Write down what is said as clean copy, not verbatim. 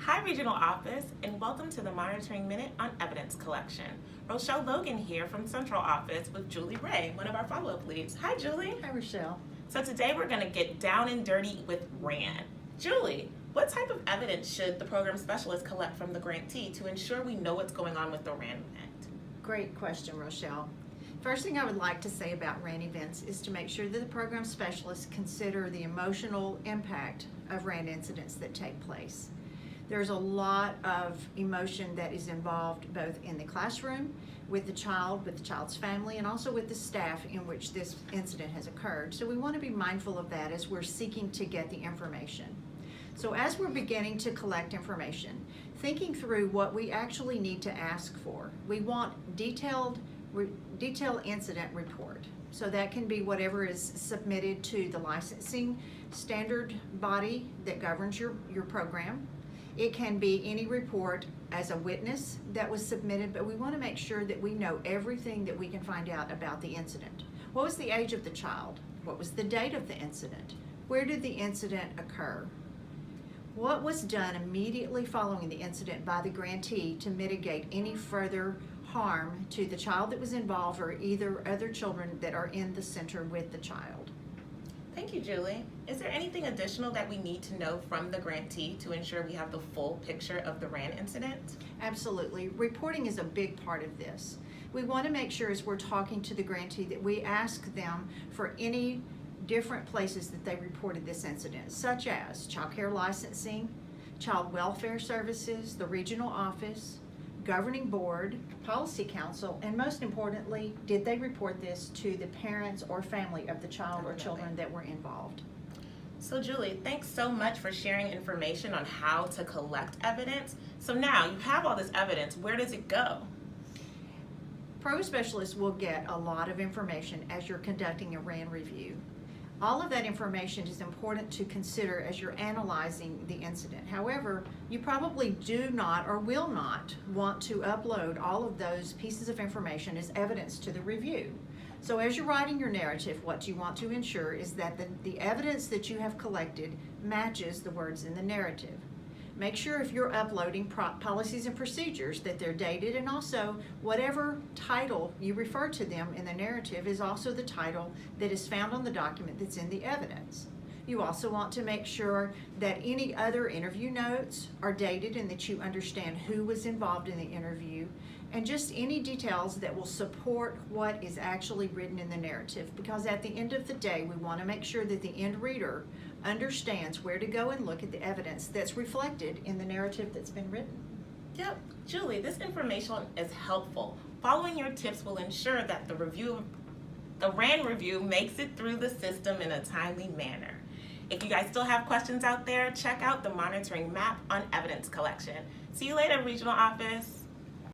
Hi, Regional Office, and welcome to the Monitoring Minute on Evidence Collection. Rochelle Logan here from Central Office with Julie Ray, one of our follow-up leads. Hi, Julie. Hi, Rochelle. So today we're going to get down and dirty with RAN. Julie, what type of evidence should the program specialist collect from the grantee to ensure we know what's going on with the RAN event? Great question, Rochelle. First thing I would like to say about RAN events is to make sure that the program specialists consider the emotional impact of RAN incidents that take place. There's a lot of emotion that is involved both in the classroom, with the child's family, and also with the staff in which this incident has occurred. So we want to be mindful of that as we're seeking to get the information. So as we're beginning to collect information, thinking through what we actually need to ask for, we want detailed incident report. So that can be whatever is submitted to the licensing standard body that governs your program. It can be any report as a witness that was submitted, but we want to make sure that we know everything that we can find out about the incident. What was the age of the child? What was the date of the incident? Where did the incident occur? What was done immediately following the incident by the grantee to mitigate any further harm to the child that was involved or either other children that are in the center with the child? Thank you, Julie. Is there anything additional that we need to know from the grantee to ensure we have the full picture of the RAN incident? Absolutely. Reporting is a big part of this. We want to make sure as we're talking to the grantee that we ask them for any different places that they reported this incident, such as child care licensing, child welfare services, the regional office, governing board, policy council, and most importantly, did they report this to the parents or family of the child or children that were involved? So Julie, thanks so much for sharing information on how to collect evidence. So now you have all this evidence, where does it go? Program specialists will get a lot of information as you're conducting a RAN review. All of that information is important to consider as you're analyzing the incident. However, you probably do not or will not want to upload all of those pieces of information as evidence to the review. So as you're writing your narrative, what you want to ensure is that the evidence that you have collected matches the words in the narrative. Make sure if you're uploading policies and procedures that they're dated, and also whatever title you refer to them in the narrative is also the title that is found on the document that's in the evidence. You also want to make sure that any other interview notes are dated and that you understand who was involved in the interview, and just any details that will support what is actually written in the narrative, because at the end of the day we want to make sure that the end reader understands where to go and look at the evidence that's reflected in the narrative that's been written. Yep, Julie, this information is helpful. Following your tips will ensure that the RAN review makes it through the system in a timely manner. If you guys still have questions out there, check out the monitoring map on evidence collection. See you later, Regional Office.